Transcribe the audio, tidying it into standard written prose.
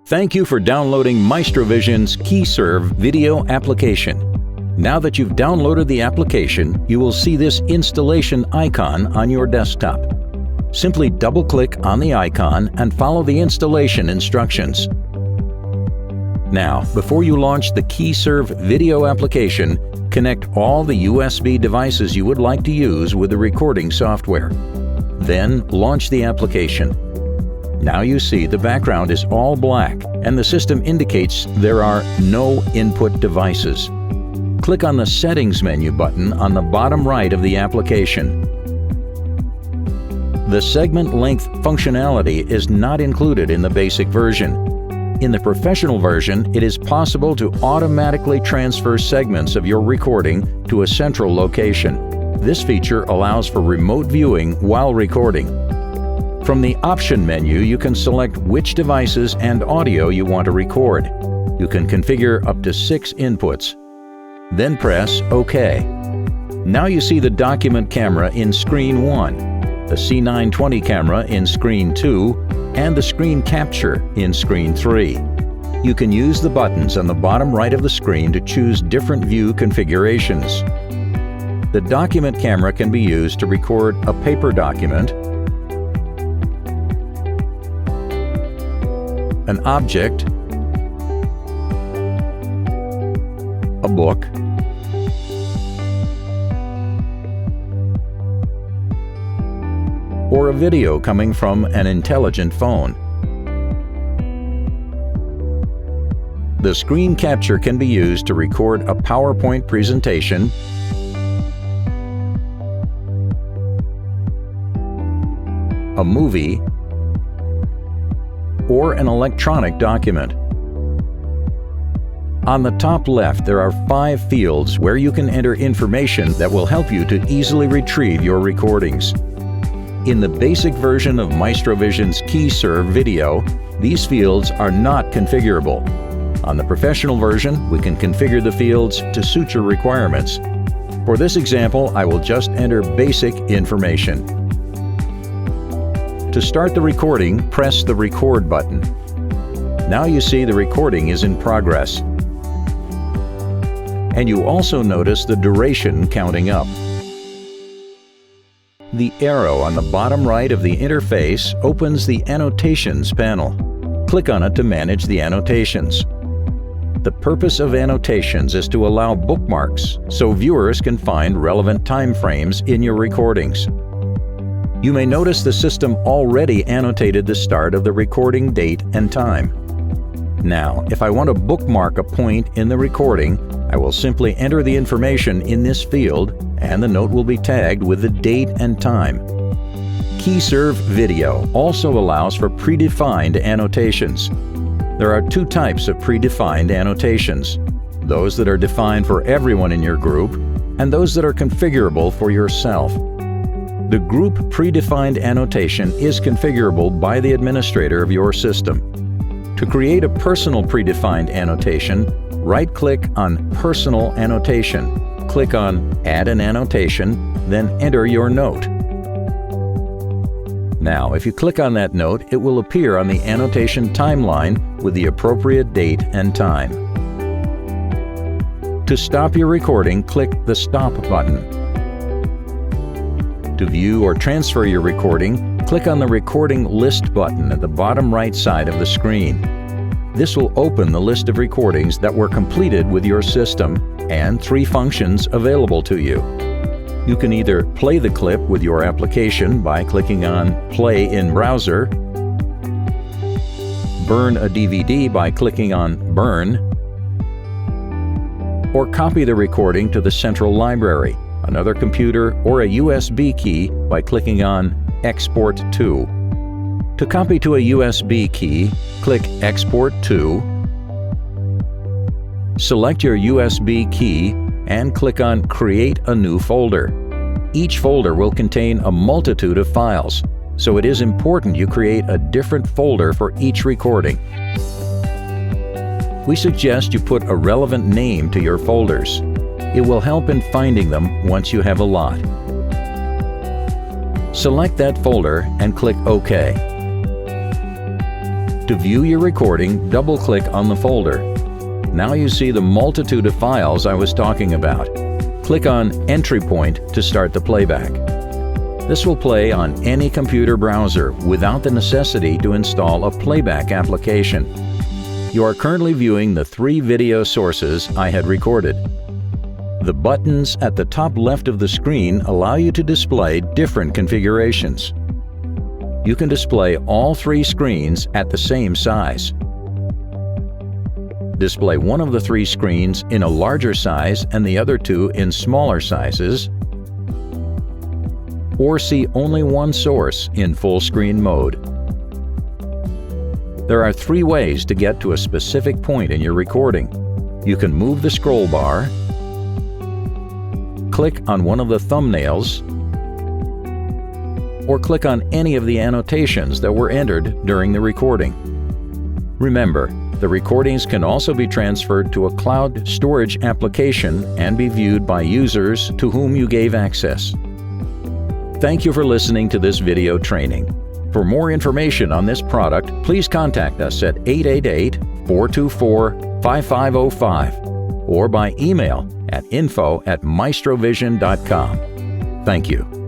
Thank you for downloading MaestroVision's KEYSERV video application. Now that you've downloaded the application, you will see this installation icon on your desktop. Simply double-click on the icon and follow the installation instructions. Now, before you launch the KEYSERV video application, connect all the USB devices you would like to use with the recording software. Then, launch the application. Now you see the background is all black and the system indicates there are no input devices. Click on the Settings menu button on the bottom right of the application. The segment length functionality is not included in the basic version. In the professional version, it is possible to automatically transfer segments of your recording to a central location. This feature allows for remote viewing while recording. From the Option menu, you can select which devices and audio you want to record. You can configure up to 6 inputs. Then press OK. Now you see the document camera in Screen 1, the C920 camera in Screen 2, and the screen capture in Screen 3. You can use the buttons on the bottom right of the screen to choose different view configurations. The document camera can be used to record a paper document, an object, a book, or a video coming from an intelligent phone. The screen capture can be used to record a PowerPoint presentation, a movie, or an electronic document. On the top left, there are 5 fields where you can enter information that will help you to easily retrieve your recordings. In the basic version of MaestroVision's KEYSERV video, these fields are not configurable. On the professional version, we can configure the fields to suit your requirements. For this example, I will just enter basic information. To start the recording, press the Record button. Now you see the recording is in progress. And you also notice the duration counting up. The arrow on the bottom right of the interface opens the Annotations panel. Click on it to manage the annotations. The purpose of annotations is to allow bookmarks so viewers can find relevant time frames in your recordings. You may notice the system already annotated the start of the recording date and time. Now, if I want to bookmark a point in the recording, I will simply enter the information in this field and the note will be tagged with the date and time. KEYSERV Video also allows for predefined annotations. There are 2 types of predefined annotations: those that are defined for everyone in your group and those that are configurable for yourself. The group predefined annotation is configurable by the administrator of your system. To create a personal predefined annotation, right-click on Personal Annotation, click on Add an Annotation, then enter your note. Now, if you click on that note, it will appear on the annotation timeline with the appropriate date and time. To stop your recording, click the Stop button. To view or transfer your recording, click on the Recording List button at the bottom right side of the screen. This will open the list of recordings that were completed with your system and 3 functions available to you. You can either play the clip with your application by clicking on Play in Browser, burn a DVD by clicking on Burn, or copy the recording to the central library, another computer, or a USB key by clicking on Export to. To copy to a USB key, click Export to, select your USB key, and click on Create a new folder. Each folder will contain a multitude of files, so it is important you create a different folder for each recording. We suggest you put a relevant name to your folders. It will help in finding them once you have a lot. Select that folder and click OK. To view your recording, double-click on the folder. Now you see the multitude of files I was talking about. Click on Entry Point to start the playback. This will play on any computer browser without the necessity to install a playback application. You are currently viewing the 3 video sources I had recorded. The buttons at the top left of the screen allow you to display different configurations. You can display all 3 screens at the same size. Display one of the 3 screens in a larger size and the other 2 in smaller sizes, or see only one source in full screen mode. There are 3 ways to get to a specific point in your recording. You can move the scroll bar, click on one of the thumbnails, or click on any of the annotations that were entered during the recording. Remember, the recordings can also be transferred to a cloud storage application and be viewed by users to whom you gave access. Thank you for listening to this video training. For more information on this product, please contact us at 888-424-5505 or by email at info@MaestroVision.com. Thank you.